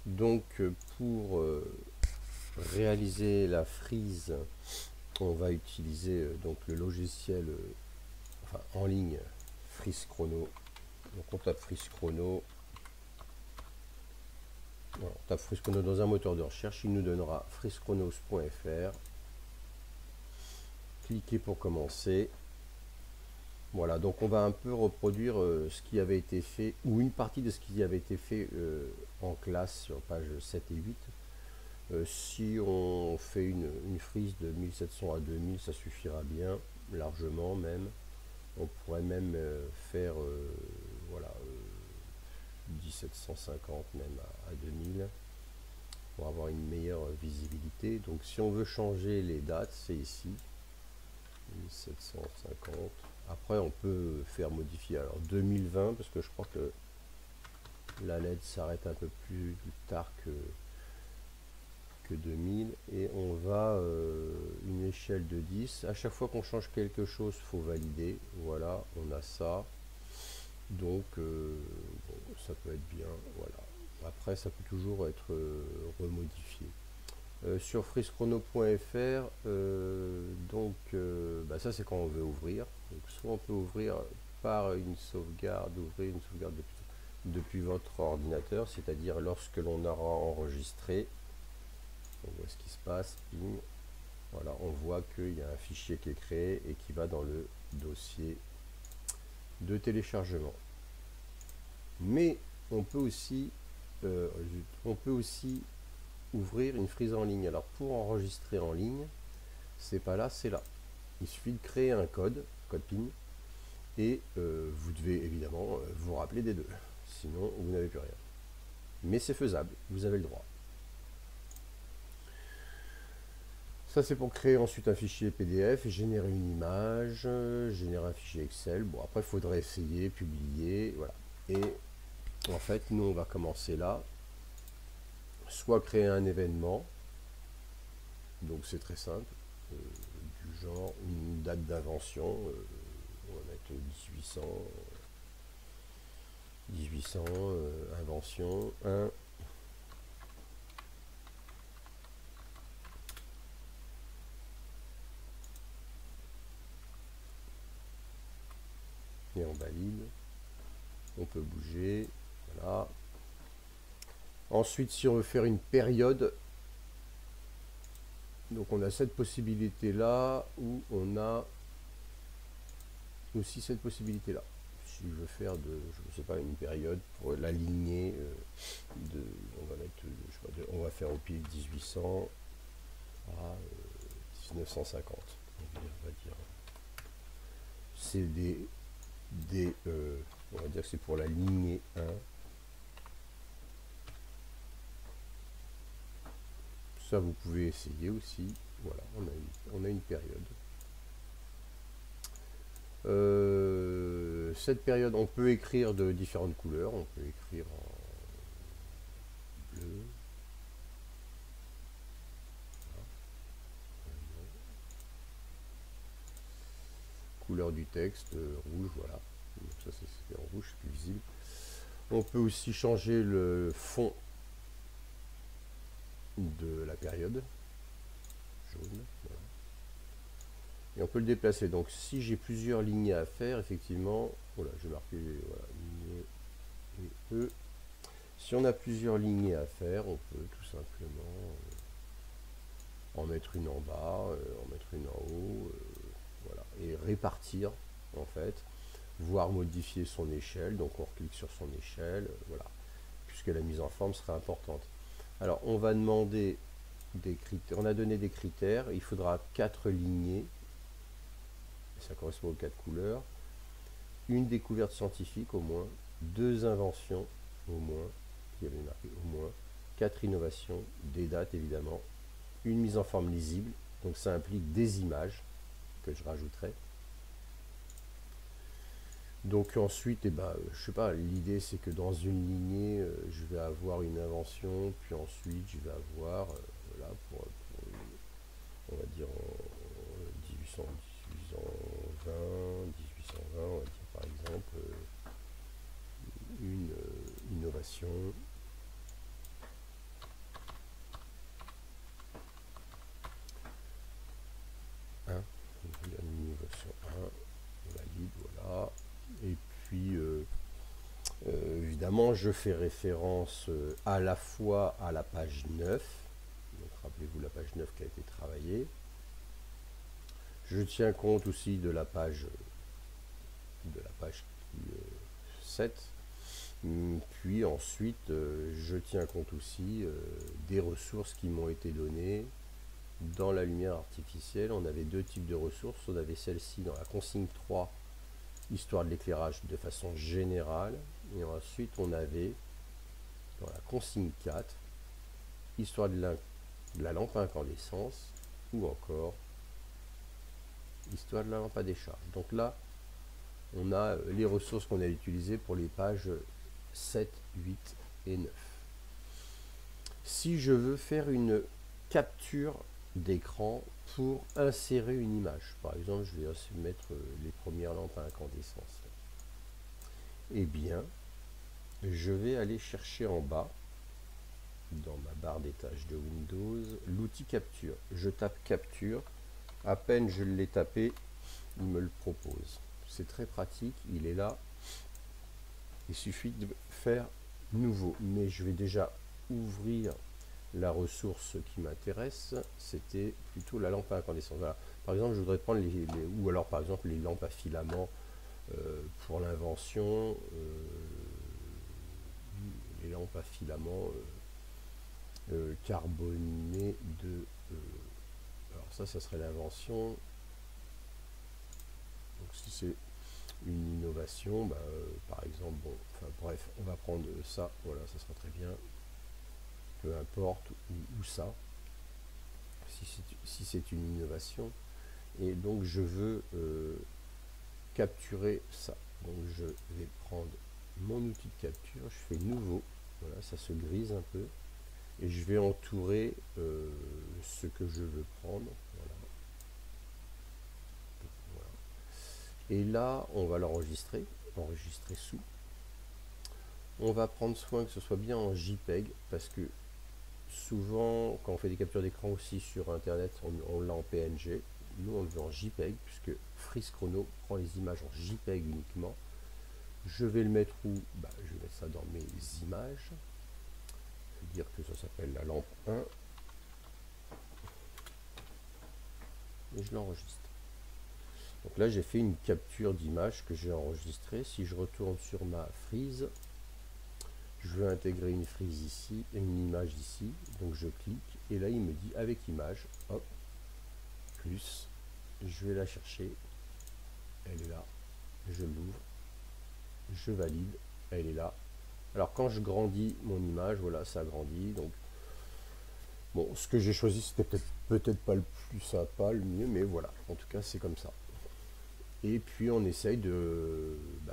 Donc pour réaliser la frise, on va utiliser donc le logiciel enfin, en ligne Freeze Chrono. Donc on tape Freeze Chrono. Voilà, on tape Freeze Chrono dans un moteur de recherche, il nous donnera freezechronos.fr. Cliquez pour commencer. Voilà, donc on va un peu reproduire ce qui avait été fait, ou une partie de ce qui avait été fait en classe sur page 7 et 8. Si on fait une frise de 1700 à 2000, ça suffira bien, largement même. On pourrait même faire voilà, 1750 même à 2000 pour avoir une meilleure visibilité. Donc si on veut changer les dates, c'est ici, 1750. Après on peut faire modifier alors 2020 parce que je crois que la LED s'arrête un peu plus tard que 2000 et on va une échelle de 10. À chaque fois qu'on change quelque chose, faut valider. Voilà, on a ça. Donc bon, ça peut être bien. Voilà. Après, ça peut toujours être remodifié. Sur freezechrono.fr, donc bah ça c'est quand on veut ouvrir. Donc, soit on peut ouvrir par une sauvegarde, ouvrir une sauvegarde depuis votre ordinateur, c'est-à-dire lorsque l'on aura enregistré. On voit ce qui se passe, ping. Voilà, on voit qu'il y a un fichier qui est créé et qui va dans le dossier de téléchargement. Mais on peut aussi ouvrir une frise en ligne. Alors pour enregistrer en ligne, c'est pas là, c'est là. Il suffit de créer un code PIN, et vous devez évidemment vous rappeler des deux. Sinon, vous n'avez plus rien. Mais c'est faisable, vous avez le droit. Ça c'est pour créer ensuite un fichier PDF, générer une image, générer un fichier Excel. Bon après il faudrait essayer, publier, voilà. Et en fait nous on va commencer là. Soit créer un événement, donc c'est très simple, du genre une date d'invention, on va mettre 1800, invention 1. Et on valide, on peut bouger, voilà. Ensuite, si on veut faire une période, donc on a cette possibilité là, où on a aussi cette possibilité là. Si je veux faire je sais pas, une période pour la lignée on va mettre, je sais pas, on va faire au pile 1800 à 1950. On va dire c'est on va dire que c'est pour la lignée 1. Ça, vous pouvez essayer aussi. Voilà, on a une période. Cette période, on peut écrire de différentes couleurs. On peut écrire en bleu. Couleur du texte, rouge, voilà. Donc ça, c'est en rouge, c'est plus visible. On peut aussi changer le fond de la période, jaune, voilà. Et on peut le déplacer. Donc si j'ai plusieurs lignées à faire, effectivement, voilà, j'ai marqué voilà, lignée et E. Si on a plusieurs lignées à faire, on peut tout simplement en mettre une en bas, en mettre une en haut, voilà, et répartir en fait, voire modifier son échelle. Donc on clique sur son échelle, voilà, puisque la mise en forme sera importante. Alors on va demander des critères, on a donné des critères, il faudra 4 lignées, ça correspond aux 4 couleurs, une découverte scientifique au moins, 2 inventions au moins, il y avait marqué au moins, 4 innovations, des dates évidemment, une mise en forme lisible, donc ça implique des images que je rajouterai. Donc ensuite, eh ben, je sais pas, l'idée c'est que dans une lignée, je vais avoir une invention, puis ensuite je vais avoir, voilà, on va dire 1800, 1820, on va dire par exemple, une innovation, évidemment, je fais référence à la fois à la page 9. Donc, rappelez-vous la page 9 qui a été travaillée. Je tiens compte aussi de la page 7. Puis ensuite, je tiens compte aussi des ressources qui m'ont été données dans la lumière artificielle. On avait deux types de ressources. On avait celle-ci dans la consigne 3, histoire de l'éclairage de façon générale. Et ensuite, on avait dans la consigne 4, histoire de la lampe à incandescence, ou encore histoire de la lampe à décharge. Donc là, on a les ressources qu'on a utilisées pour les pages 7, 8 et 9. Si je veux faire une capture d'écran pour insérer une image, par exemple, je vais mettre les premières lampes à incandescence, eh bien, je vais aller chercher en bas, dans ma barre d'étage de Windows, l'outil capture. Je tape capture, à peine je l'ai tapé, il me le propose. C'est très pratique, il est là. Il suffit de faire nouveau, mais je vais déjà ouvrir la ressource qui m'intéresse. C'était plutôt la lampe à incandescence. Voilà. Par exemple, je voudrais prendre ou alors par exemple les lampes à filament pour l'invention, les lampes à filament carbonées de. Alors ça serait l'invention. Donc si c'est une innovation, bah, par exemple, bon, enfin bref, on va prendre ça, voilà, ça sera très bien, peu importe où ça, si c'est une innovation, et donc je veux capturer ça. Donc je vais prendre mon outil de capture, je fais nouveau, voilà, ça se grise un peu, et je vais entourer ce que je veux prendre, voilà. Et là, on va l'enregistrer, enregistrer sous. On va prendre soin que ce soit bien en JPEG, parce que souvent, quand on fait des captures d'écran aussi sur Internet, on l'a en PNG. Nous, on le veut en JPEG, puisque Freeze Chrono prend les images en JPEG uniquement. Je vais le mettre où? Bah, je vais mettre ça dans mes images. Je vais dire que ça s'appelle la lampe 1. Et je l'enregistre. Donc là, j'ai fait une capture d'image que j'ai enregistrée. Si je retourne sur ma frise, je veux intégrer une frise ici et une image ici. Donc je clique et là, il me dit avec image, hop, plus, je vais la chercher. Elle est là. Je l'ouvre. Je valide. Elle est là. Alors quand je grandis mon image, voilà, ça grandit. Donc bon, ce que j'ai choisi, c'était peut-être pas le plus sympa, le mieux, mais voilà. En tout cas, c'est comme ça. Et puis on essaye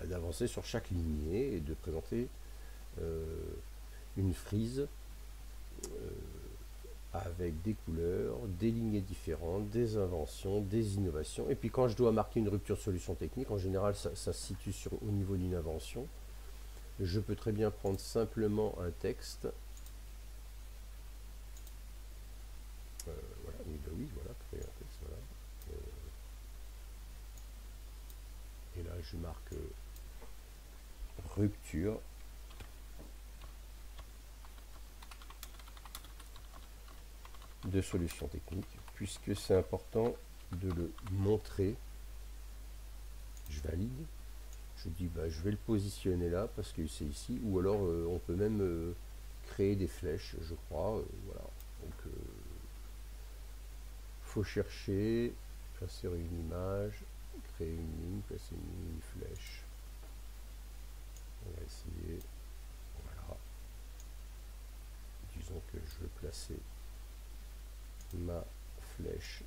d'avancer sur chaque lignée et de présenter une frise avec des couleurs, des lignées différentes, des inventions, des innovations. Et puis quand je dois marquer une rupture de solution technique, en général ça se situe au niveau d'une invention. Je peux très bien prendre simplement un texte. Voilà, oui, voilà, créer un texte, voilà. Et là je marque rupture. De solutions techniques, puisque c'est important de le montrer. Je valide. Je dis bah, je vais le positionner là parce que c'est ici, ou alors on peut même créer des flèches, je crois. Voilà. Donc faut chercher, placer une image, créer une ligne, placer une flèche. On va essayer. Voilà. Disons que je veux placer ma flèche.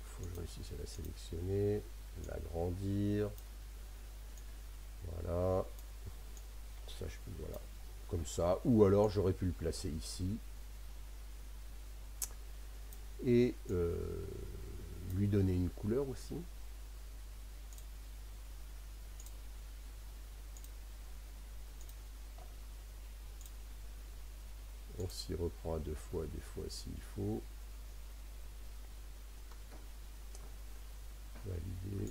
Il faut que je réussisse à la sélectionner, l'agrandir. Voilà. Ça, je peux, voilà. Comme ça. Ou alors, j'aurais pu le placer ici. Et lui donner une couleur aussi. On s'y reprend à deux fois s'il faut. Valider.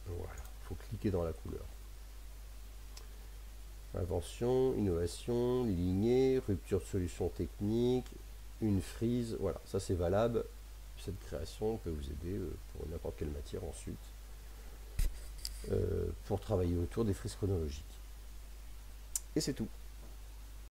Voilà. Il faut cliquer impliqués dans la couleur. Invention, innovation, lignée, rupture de solution technique, une frise, voilà, ça c'est valable. Cette création peut vous aider pour n'importe quelle matière ensuite, pour travailler autour des frises chronologiques. Et c'est tout.